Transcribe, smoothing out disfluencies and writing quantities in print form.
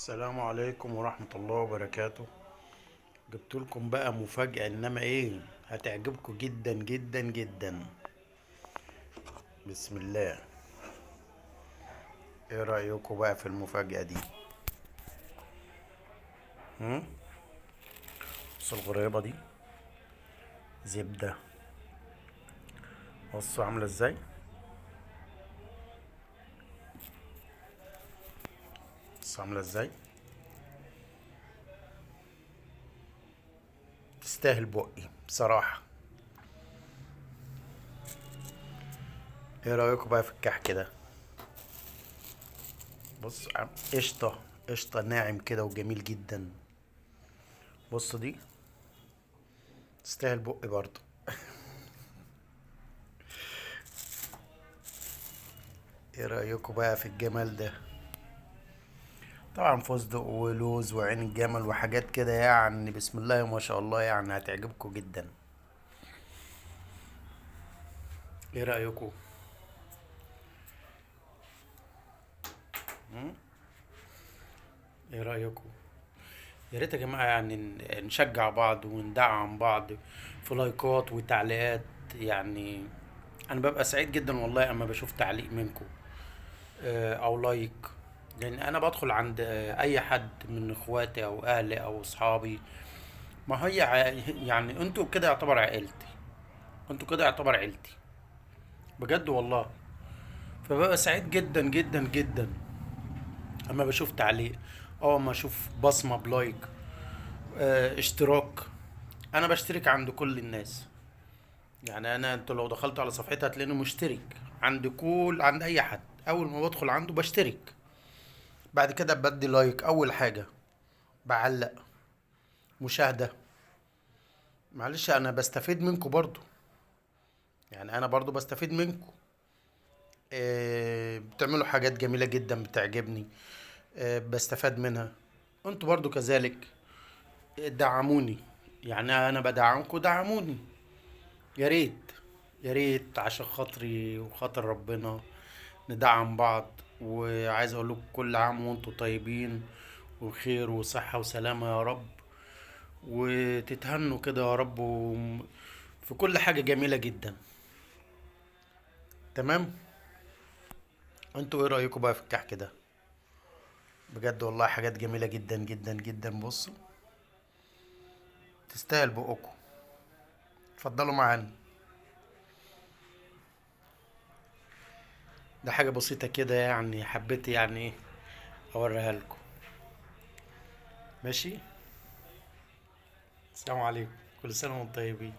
السلام عليكم ورحمة الله وبركاته. جبت لكم بقى مفاجأة، انما ايه هتعجبكم جدا جدا جدا. بسم الله. ايه رأيكم بقى في المفاجأة دي؟ هم؟ بص الغريبة دي زبدة. بصوا عاملة ازاي. بصوا عاملة ازاي. تستاهل بقي بصراحة. ايه رأيكم بقى في الكحك ده؟ بص قشطة. قشطة ناعم كده وجميل جدا. بص دي تستاهل بقي برضه. ايه رأيكم بقى في الجمال ده؟ طبعا فستق ولوز وعين الجمل وحاجات كده، يعني بسم الله ما شاء الله، يعني هتعجبكم جدا. ايه رأيكم؟ ايه رأيكم؟ يا ريت يا جماعة يعني نشجع بعض وندعم بعض في لايكات وتعليقات. يعني انا ببقى سعيد جدا والله اما بشوف تعليق منكم او لايك. لان انا بدخل عند اي حد من اخواتي او اهلي او اصحابي. ما هي يعني انتوا كده يعتبر عائلتي. انتوا كده يعتبر عيلتي بجد والله. فببقى سعيد جدا جدا جدا اما بشوف تعليق او اما اشوف بصمة بلايك اشتراك. انا بشترك عند كل الناس. يعني انتوا لو دخلتوا على صفحتي هتلاقيني مشترك عند اي حد. اول ما بدخل عنده بشترك. بعد كده بدي لايك اول حاجة. بعلق. مشاهدة. معلش انا بستفيد منكم برضو. يعني انا برضو بستفيد منكم. بتعملوا حاجات جميلة جدا بتعجبني. بستفاد منها. انتوا برضو كذلك. دعموني. يعني انا بدعمكم دعموني. يا ريت. يا ريت عشان خاطري وخاطر ربنا ندعم بعض. وعايز اقول لكم كل عام وانتم طيبين وخير وصحة وسلامة يا رب. وتتهنوا كده يا رب في كل حاجة جميلة جدا. تمام. انتوا ايه رأيكم بقى في الكحك ده؟ بجد والله حاجات جميلة جدا جدا جدا. بصوا تستاهل بقكم. اتفضلوا معانا. ده حاجة بسيطة كده، يعني حبيت يعني ايه اوريها لكم. ماشي. السلام عليكم. كل سنة وانتم طيبين.